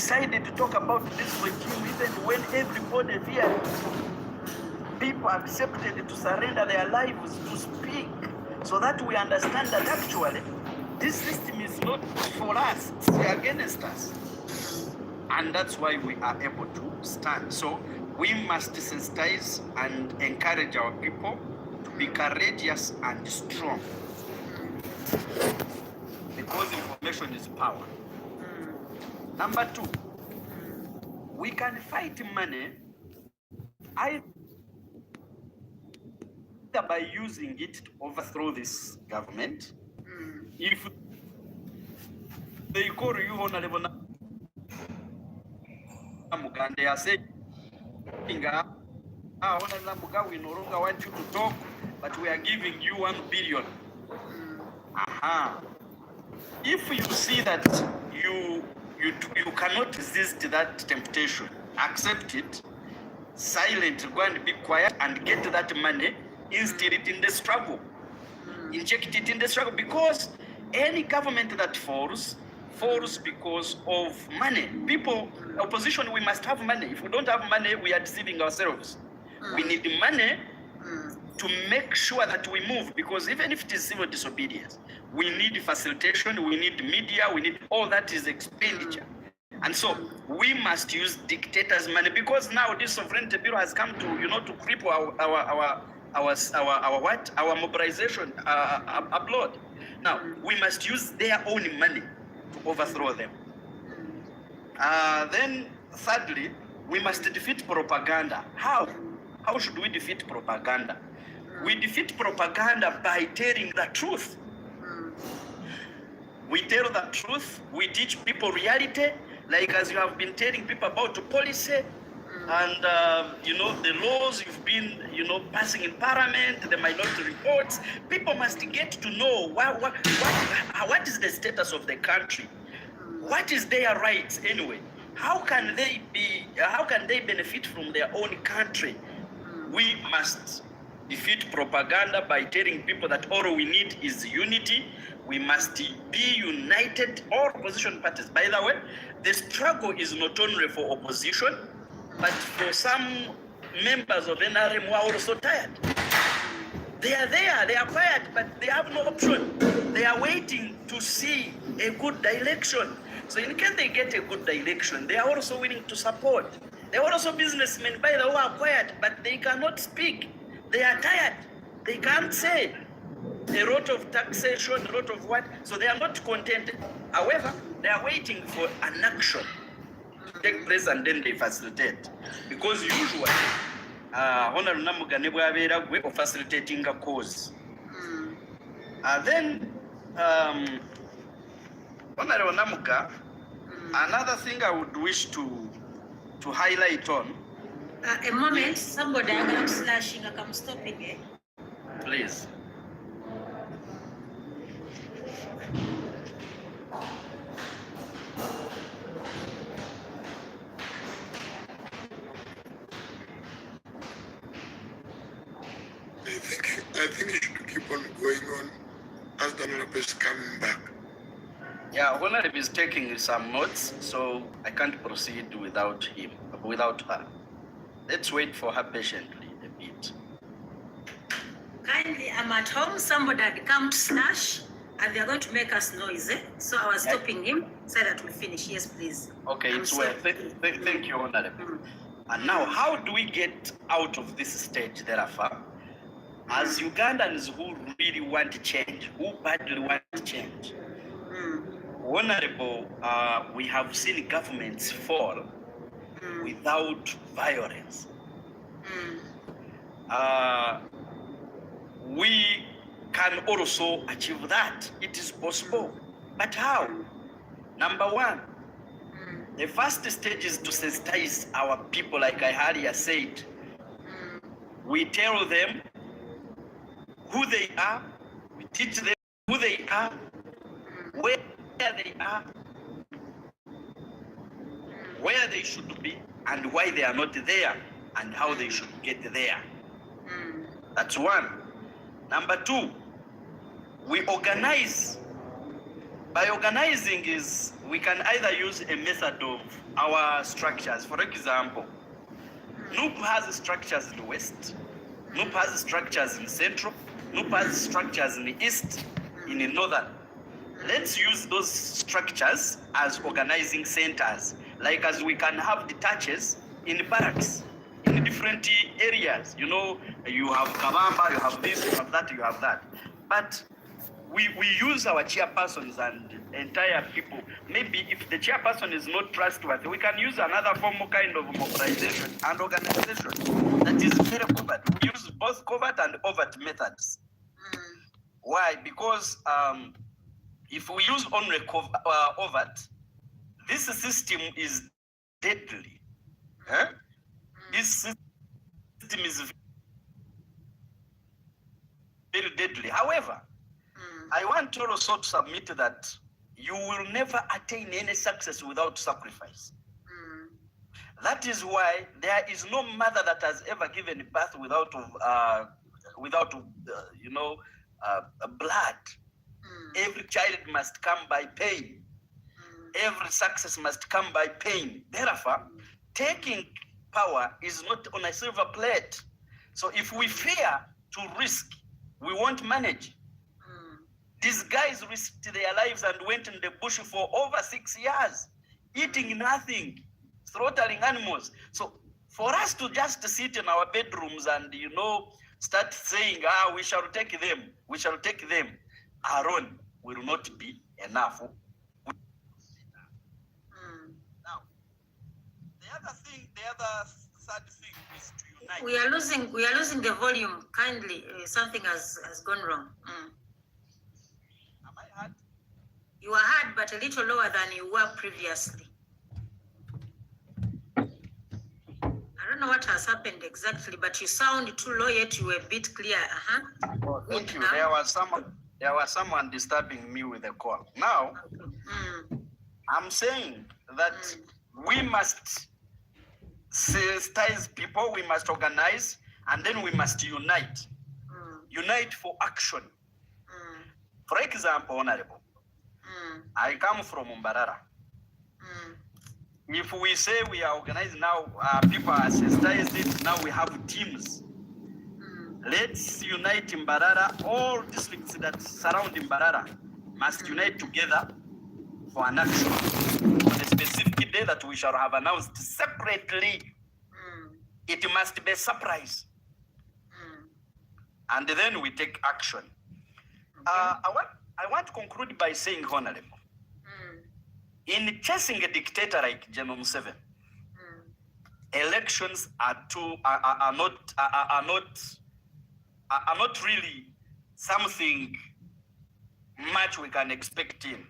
decided to talk about this regime even when everybody feared. People accepted to surrender their lives to speak, so that we understand that actually this system is not for us, it's against us. And that's why we are able to stand. So we must sensitize and encourage our people to be courageous and strong. Because information is power. Number two, we can fight money either by using it to overthrow this government. If they call you Honorable Namugga and they are saying, Honorable Namugga, we no longer want you to talk, but we are giving you 1 billion. If you see that you cannot resist that temptation, accept it, silent, go and be quiet and get that money, instill it in the struggle, inject it in the struggle, because any government that falls because of money. People, opposition, we must have money. If we don't have money, we are deceiving ourselves. We need money to make sure that we move, because even if it is civil disobedience, we need facilitation, we need media, we need all that is expenditure. And so we must use dictators' money, because now this sovereignty bill has come to, to cripple our mobilization abroad. Now we must use their own money to overthrow them. Then thirdly, we must defeat propaganda. How should we defeat propaganda? We defeat propaganda by telling the truth. We tell the truth, we teach people reality, like as you have been telling people about the policy and the laws you've been passing in parliament, the minority reports. People must get to know what is the status of the country, what is their rights anyway, how can they benefit from their own country. We must defeat propaganda by telling people that all we need is unity. We must be united, all opposition parties. By the way, the struggle is not only for opposition, but for some members of NRM who are also tired. They are there, they are quiet, but they have no option. They are waiting to see a good direction. So in case they get a good direction, they are also willing to support. They are also businessmen, by the way, who are quiet, but they cannot speak. They are tired. They can't say. A lot of taxation, a lot of what, so they are not contented. However, they are waiting for an action to take place and then they facilitate. Because usually, Honorable Namugga ne bw'abeera gwe facilitating a cause. Then, Honorable Namugga, another thing I would wish to highlight on. A moment, somebody I'm slashing, I'm stopping it. Please. I think you should keep on going on as the Honorable is coming back. Yeah, Honorable is taking some notes, so I can't proceed without her. Let's wait for her patiently a bit. Kindly, I'm at home. Somebody had come to slash, and they're going to make us noisy. So I was stopping him so that we finish. Yes, please. Okay, it's well. Thank you, Honorable. And now, how do we get out of this stage, therefore? As Ugandans who really want change, who badly want change, Honorable, we have seen governments fall without violence. We can also achieve that. It is possible. But how? Number one, the first stage is to sensitize our people, like I earlier said. We tell them who they are, we teach them who they are, where they are, where they should be, and why they are not there, and how they should get there. That's one. Number two, we organize. By organizing is we can either use a method of our structures. For example, NUP has structures in the west, NUP has structures in central, NUP has structures in the east, in the northern. Let's use those structures as organizing centers, like as we can have detaches in the barracks, in different areas. You know, you have Kabamba, you have this, you have that, you have that. But we use our chairpersons and entire people. Maybe if the chairperson is not trustworthy, we can use another formal kind of mobilization and organization that is very covert. We use both covert and overt methods. Why? Because if we use only overt, this system is deadly. Huh? This system is very deadly. However, I want also to submit that you will never attain any success without sacrifice. That is why there is no mother that has ever given birth without blood. Every child must come by pain. Every success must come by pain. Therefore, taking power is not on a silver plate. So if we fear to risk, we won't manage. These guys risked their lives and went in the bush for over 6 years, eating nothing, slaughtering animals. So for us to just sit in our bedrooms and, start saying, we shall take them, alone will not be enough. Now, the other sad thing is to unite. We are losing the volume. Kindly, something has gone wrong. Am I hard? You are hard, but a little lower than you were previously. I don't know what has happened exactly, but you sound too low, yet you were a bit clear. Oh, thank you. There was someone disturbing me with a call. Now, I'm saying that we must sensitize people, we must organize, and then we must unite. Unite for action. For example, Honorable, I come from Mbarara. If we say we are organized now, people are sensitized it, now we have teams. Let's unite in Mbarara. All districts that surround Mbarara must unite together for an action on a specific day that we shall have announced separately. It must be a surprise. And then we take action. I want to conclude by saying, Honorable, in chasing a dictator like General Museveni, elections are not really something much we can expect in.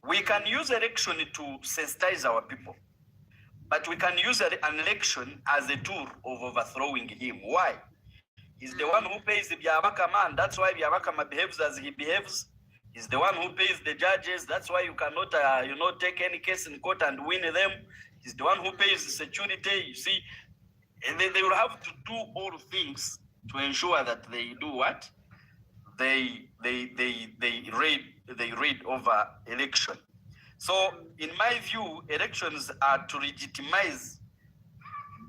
We can use election to sensitize our people, but we can use an election as a tool of overthrowing him. Why? He's the one who pays the Biabaka man. That's why Biabaka behaves as he behaves. He's the one who pays the judges. That's why you cannot, take any case in court and win them. He's the one who pays the security. You see, and they will have to do all things to ensure that they do what? They raid over election. So, in my view, elections are to legitimize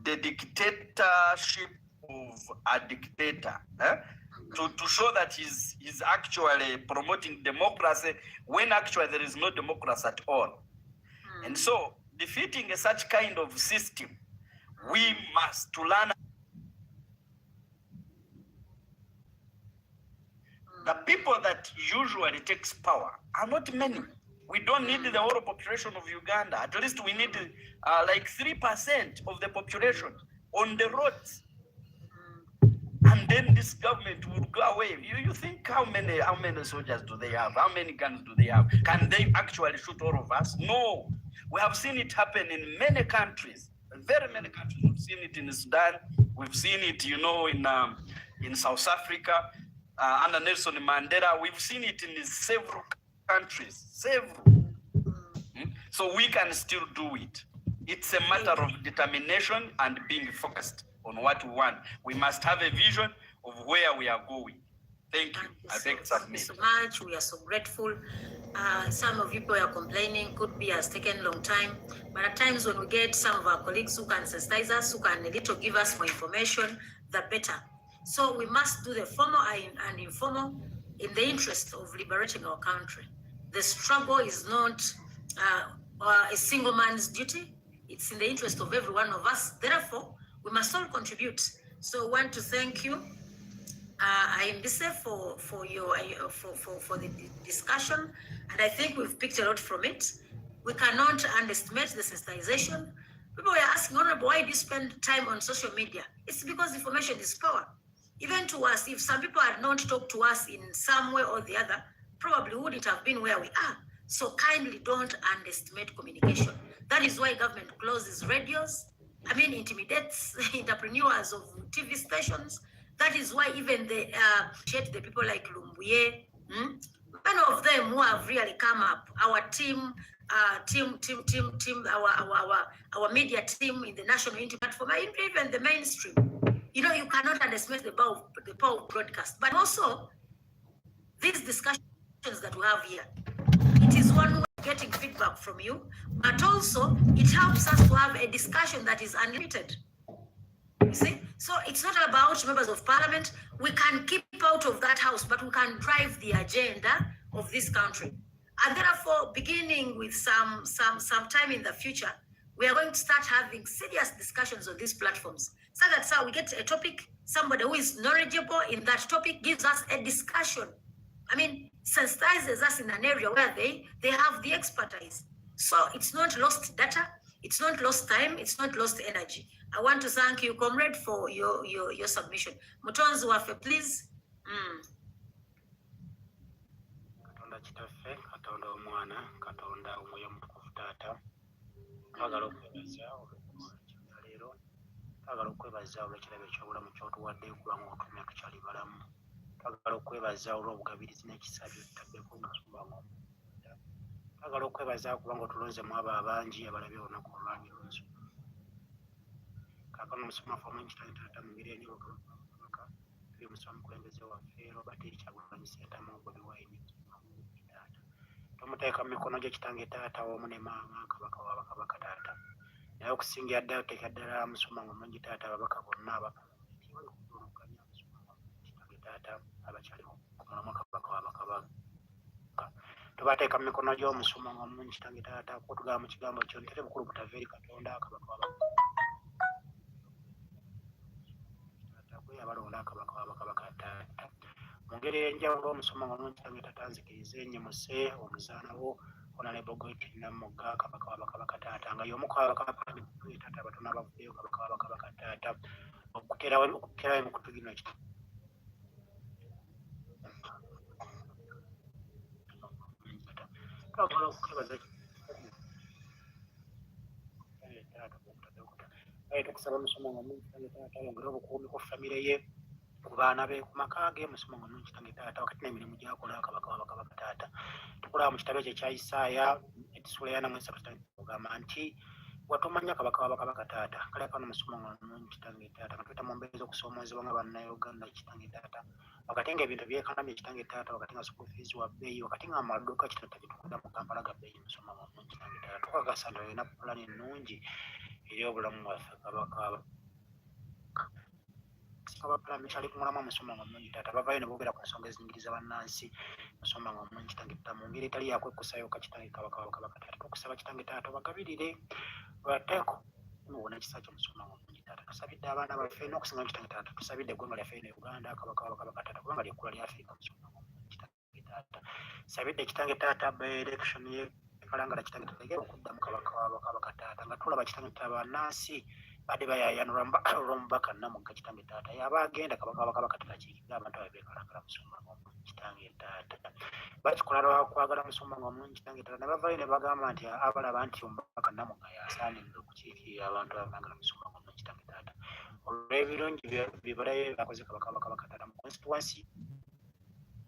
the dictatorship of a dictator. To show that he's actually promoting democracy when actually there is no democracy at all. And so, defeating such kind of system, we must to learn. The people that usually takes power are not many. We don't need the whole population of Uganda. At least we need like 3% of the population on the roads. And then this government will go away. You think how many soldiers do they have? How many guns do they have? Can they actually shoot all of us? No. We have seen it happen in many countries, very many countries. We've seen it in Sudan. We've seen it, in South Africa, under Nelson Mandela. We've seen it in several countries, So we can still do it. It's a matter of determination and being focused on what we want. We must have a vision of where we are going. Thank you. I beg to submit. So much. We are so grateful. Some of you people are complaining, could be has taken a long time. But at times when we get some of our colleagues who can sensitize us, who can a little give us more information, the better. So we must do the formal and informal in the interest of liberating our country. The struggle is not a single man's duty. It's in the interest of every one of us. Therefore, we must all contribute. So I want to thank you, Imbise, for your for the discussion, and I think we've picked a lot from it. We cannot underestimate the sensitization. People were asking, Honorable, why do you spend time on social media? It's because information is power. Even to us, if some people had not talked to us in some way or the other, probably wouldn't have been where we are. So kindly don't underestimate communication. That is why government closes radios. Intimidates entrepreneurs of TV stations. That is why even they the people like Lumbuye, many of them who have really come up. Our team, our media team in the national internet platform, even the mainstream. You cannot underestimate the power of broadcast. But also, these discussions that we have here, it is one way of getting feedback from you, but also it helps us to have a discussion that is unlimited. You see? So it's not about members of parliament. We can keep out of that house, but we can drive the agenda of this country. And therefore, beginning with some time in the future, we are going to start having serious discussions on these platforms. So that's how we get a topic, somebody who is knowledgeable in that topic gives us a discussion. Sensitizes us in an area where they have the expertise. So it's not lost data, it's not lost time, it's not lost energy. I want to thank you, comrade, for your submission. Mutonzi wafe, please. Katonda kitaffe, Katonda omwana, Katonda omwoyo omutukuvu taata. Twagala okwebaza olw'ekiro, twagala okwebaza olw'ekirabo eky'obulamu ky'otuwadde kubanga otutumya tukyali balamu. Twagala okwebaza olw'obugabirizi n'ekisa by'ottaddeko omusumba ng'omunda. Twagala okwebaza kubanga otulonzemu abo abangi abalabye olunaku olwanyuma omusumba. Kaakano omusumba ffe omw'ekitali taata mu ngeri eni bakabaka tuli omusumba mukulembeze waffe Robert Kyagulanyi Ssentamu Bobi Wine taata. Tomuteeka mu mikono gye kitange taata wamu ne maama kabaka w'abakabaka taata. Naye okusingira ddala oteeka ddala musumba ng'omungi taata ababaka bonna abapalamenti olukanya musumba kitange taata abakyali ku mulamwa kabaka w'abakabaka. Tubateeka mu mikono gy'omusumba ng'omungi kitange taata kutugamba mu kigambo kyo ntere bukulu butava eri Katonda kabaka w'abakabaka. Abalonda kabaka w'abakabaka taata. Mu ngeri ey'enjawulo omusumba ng'omungi kitange taata nzikirize nnyimuse omuzaanawo Honorable Gorret Namugga kabaka w'abakabaka taata nga y'omu ku abakabaka taata abatono abavuddeyo kabaka w'abakabaka taata okuteerawo emikutu gino twagala okwebaza tukusaba omusumba ng'omungi kitange taata yongere obukuumi ku famire ye ku baana be ku maka ge omusumba ng'omungi kitange taata wakati n'emirimu gy'akola kabaka w'abakabaka taata. Tukola mu kitabo kye kya Isaaya ekisula ya namwe esatu tugamba nti watomanya kabaka w'abakabaka taata kale kano omusumba ng'omungi kitange taata nga tweta mu mbeera z'okusoomoozebwa nga bannayuganda kitange taata wakati ng'ebintu byekanamye kitange taata wakati nga school fees wa bbeeyi wakati nga amaduuka kitata gye tukunda mu Kampala ga bbeeyi omusumba ng'omungi kitange taata tukakasa nti olina pulani ennungi eri obulamu bwaffe kabaka abapulani kyali ku mulamwa omusumba ng'omungi taata bavaayo ne boogera ku nsonga ezingiriza bannansi omusumba ng'omungi kitange taata mu ngeri etali yakwekusayo ka kitange kabaka w'abakabaka taata tukusaba kitange taata obagabirire bateeko mubona kisa ky'omusumba ng'omungi taata tusabidde abaana baffe n'okusinga mu kitange taata tusabidde eggwanga lyaffe ne Uganda kabaka w'abakabaka taata kubanga ly'ekkula lya Afrika omusumba ng'omungi kitange taata sabidde kitange taata by-election ye kalangala kitange taata egera okuddamu kabaka w'abakabaka taata nga tulaba kitange taata bannansi badde bayayanula olw'omubaka Namugga kitange taata yaba agenda kabaka w'abakabaka taata kiikidde abantu abo beekalakala musumba ng'omungi kitange taata bakikola lwakwagala musumba ng'omungi kitange taata ne bavaayo ne bagamba nti abalaba nti omubaka Namugga yasaanidde okukiikirira abantu abaagala musumba ng'omungi kitange taata olw'ebirungi bibalayo bakoze kabaka w'abakabaka taata mu constituency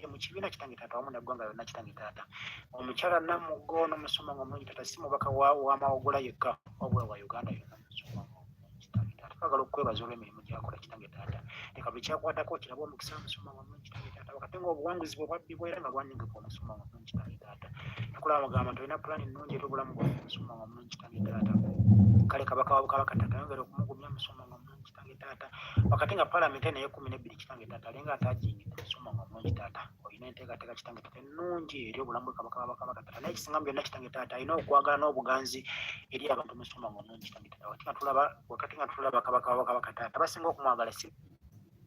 mu kibiina kitange taata wamu neggwanga lyonna kitange taata omukyala Namugga ono musumba ng'omungi taata si mubaka w'amawogola yekka wabula wa Uganda yonna musumba ng'omungi kitange taata twagala okwebaza olw'emirimu gyakola kitange taata leka buli kyakwatako kiraba omukisa musoma omulungi kitange taata wakati ng'obuwanguzi bwe bwabbi era nga bwanyigika omusoma omulungi kitange taata nakulaba bagamba nti olina pulaani ennungi era obulamu bwaffe musoma omulungi kitange taata kale kabaka wa bukabaka taata ayongera okumugumya musoma omulungi kitange taata wakati nga paalamenti eno ey'ekumi kitange taata alenga ataajingidde musoma omulungi taata olina enteekateeka kitange taata ennungi eri obulamu bwe kabaka wa bakabaka taata naye ekisingamu byonna kitange taata alina okwagala n'obuganzi eri abantu musoma omulungi kitange taata wakati nga tulaba kabaka wa bakabaka taata basinga okumwagala si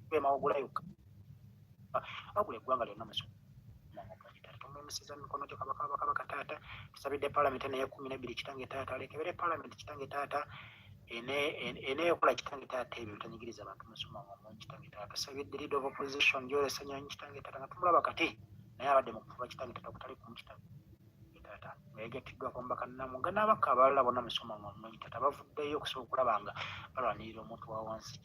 bemawogula yokka wabula eggwanga lyonna musoma tumusiza mikono gyo kabaka wa bakabaka taata tusabidde paalamenti eno ey'ekumi kitange taata alekebere paalamenti kitange taata eneekola kitange taata ebyo bitanyigiriza abantu musoma omulungi kitange taata tusabidde leader of opposition gyolesa nyonyi kitange taata nga tumulaba kati naye abadde mu kufuba kitange taata okutali kumu kitange taata ngayegatiddwako omubaka Namugga n'abakka abalala bonna musoma omulungi taata bavuddeyo okusobola okulaba nga balwanirira omuntu wa wansi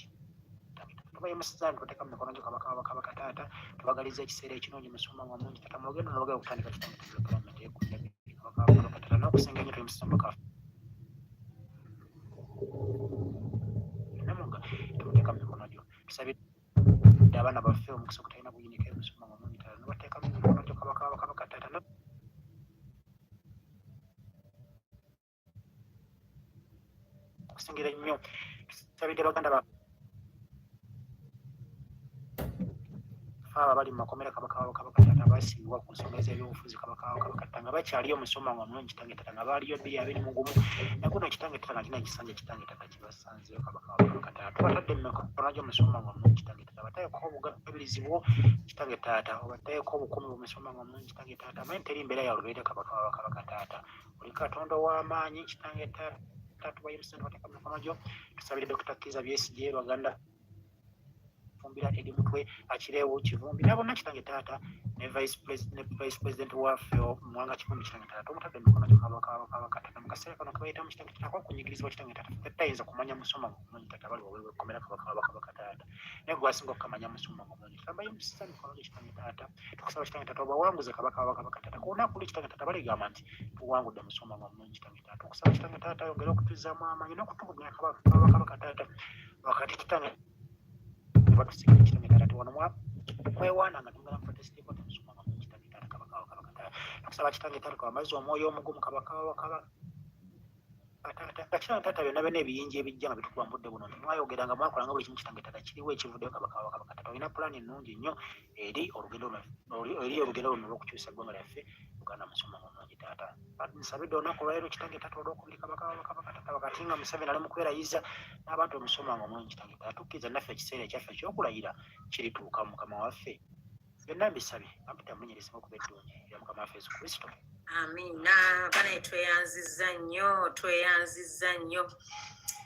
tubayimusiza nti tuteeka mu mikono gyo kabaka wa bakabaka taata tubagaliza ekiseera ekirungi musoma omulungi taata mu lugendo nolugenda okutandika kitange taata paalamenti ey'ekumi kabaka wa bakabaka taata n'okusenga ennyo tuyimusiza mubaka Namugga tumuteeka mu mikono gyo tusabidde abaana baffe omukisa okutalina buyinike musoma omulungi taata nobateeka mu mikono gyo kabaka wa bakabaka taata okusingira ennyo tusabidde baganda ba abali mu makomera kabaka wa bakabaka taata baasibibwa ku nsonga z'ebyobufuzi kabaka wa bakabaka taata nga bakyaliyo musoma omulungi kitange taata nga baaliyo 221 nakuno kitange taata nga kina ekisanja kitange taata kibasanzeyo kabaka wa bakabaka taata tubatadde mu mikono gyo musoma omulungi kitange taata batayeeko obugabilizi bwo kitange taata obatayeeko obukuumi bwomusoma omulungi kitange taata manyi teri mbeera ya lubeere kabaka wa bakabaka taata oli katonda w'amaanyi kitange taata tubayimusiza tubateeka mu mikono gyo tusabire Dr. Kiza Besigye baganda fumbira eri mutwe akireewo kivumbi nabonna kitange taata ne vice president waffe muwanga kivumbi kitange taata omutadde emikono gyo kabaka wa bakabaka taata mu kaseera kano kebayitamu kitange taata okunyigirizibwa kitange taata tetayinza kumanya musoma omulungi taata bali wabwe wekomera kabaka wa bakabaka taata naye gwasinga okukamanya musoma omulungi taata bayimusiza mikono gyo kitange taata tukusaba kitange taata obawanguze kabaka wa bakabaka taata ku lunaku luli kitange taata baligamba nti tuwangudde musoma omulungi kitange taata okusaba kitange taata ayongere okutuzaamu amaanyi n'okutugumya kabaka wa bakabaka taata wakati kitange batusigala kitange taata tiwano mwewaana nga tumugala protestingo temusoma omulungi kitange taata kabaka wa bakabaka taata tukusaba kitange taata kabamazzi omwoyo omugumu kabaka wa bakabaka taata kitange taata byonna byonna ebiyinja ebijja nga bitugwambudde buno ntimwayogeranga mwakolanga buli kimu kitange taata kiriwo ekivuddeyo kabaka wa bakabaka taata olina pulaani ennungi nnyo eri olugendo luno olw'okukyusa eggwanga lyaffe Uganda musoma omulungi taata nsabidde olunaku olwaleero kitange taata olw'okubiri kabaka wa bakabaka taata wakati nga Museveni ali mu kwerayiza n'abantu omusoma omulungi kitange taata tukkiriza naffe ekiseera ekyaffe eky'okulayira kirituuka mukama waffe byonna mbisabye ampita munyiriza okuba eddungi ya mukama waffe Yesu Kristo. Amina. Bana tweyanziza nnyo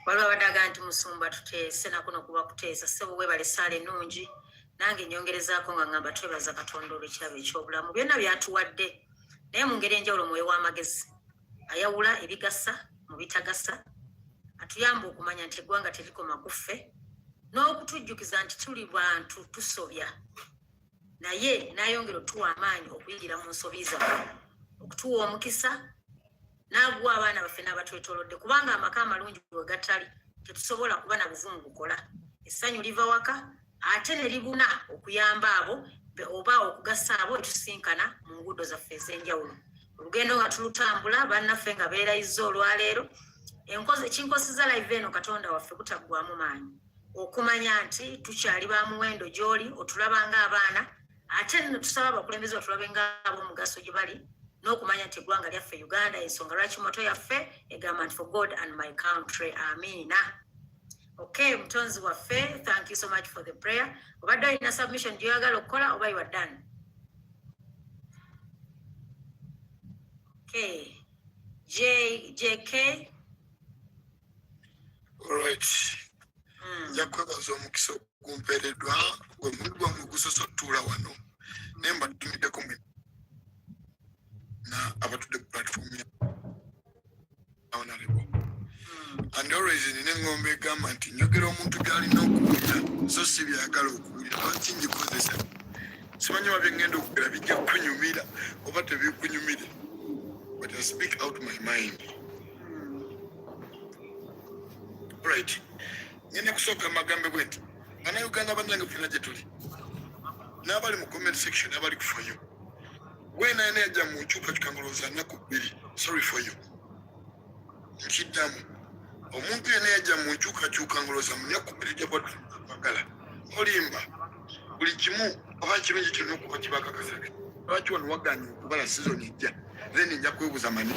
waliwo abadaga nti musumba tuteese nakuno kuba kuteesa ssebo webale saala ennungi nange nyongerezaako nga ngamba twebaza katonda olw'ekirabo eky'obulamu byonna byatuwadde naye mu ngeri enjawulo mwoyo w'amagezi ayawula ebigasa mu bitagasa atuyamba okumanya nti eggwanga terikoma kuffe n'okutujjukiza nti tuli bantu tusobya naye n'ayongera otuwa amaanyi okuyigira mu nsobi zaffe okutuwa omukisa n'aguwa abaana baffe n'abatwetoolodde kubanga amaka amalungi bwe gatali tetusobola kuba na buvumu bukola essanyu liva waka ate ne libuna okuyamba abo oba okugasa abo etusinkana mu nguudo zaffe ez'enjawulo olugendo nga tulutambula bannaffe nga beerayiza olwaleero ekinkosiza live eno katonda waffe butaggwamu maanyi okumanya nti tukyali ba muwendo gy'oli otulabanga abaana ate tusaba abakulembeze batulabe ng'ab'omugaso gye bali n'okumanya nti eggwanga lyaffe Uganda ensonga lwaki moto yaffe egamba nti for God and my country. Amina. Okay, mutonzi waffe, thank you so much for the prayer. Obadde olina submission gy'oyagala okukola oba you are done? Okay. JK. All right. Yakwebaza omukisa ogumpeereddwa gwe mugwa mu gusosottula wano naye mbatumiddeko na abatudde ku platform ya honorable and always nina engombe egamba nti njogera omuntu by'alina okuwulira so si byagala okuwulira lwaki ngikozesa simanyi oba byengenda okugera bijja kunyumira oba tebikunyumire but I speak out my mind. Right. ngene kusooka magambe bwenti Bannayuganda bannange ffenna gye tuli n'abali mu comment section abali ku for you weena yena yajja mu nkyukakyuka ngolooza nnaku 2 sorry for you nkiddamu omuntu yena yajja mu nkyukakyuka ngolooza mu nnaku 2 gya bwagala olimba buli kimu oba kirungi kirina okuba kibakakasake lwaki wano waganye okubala sizoni ejja then nja kwebuuza mani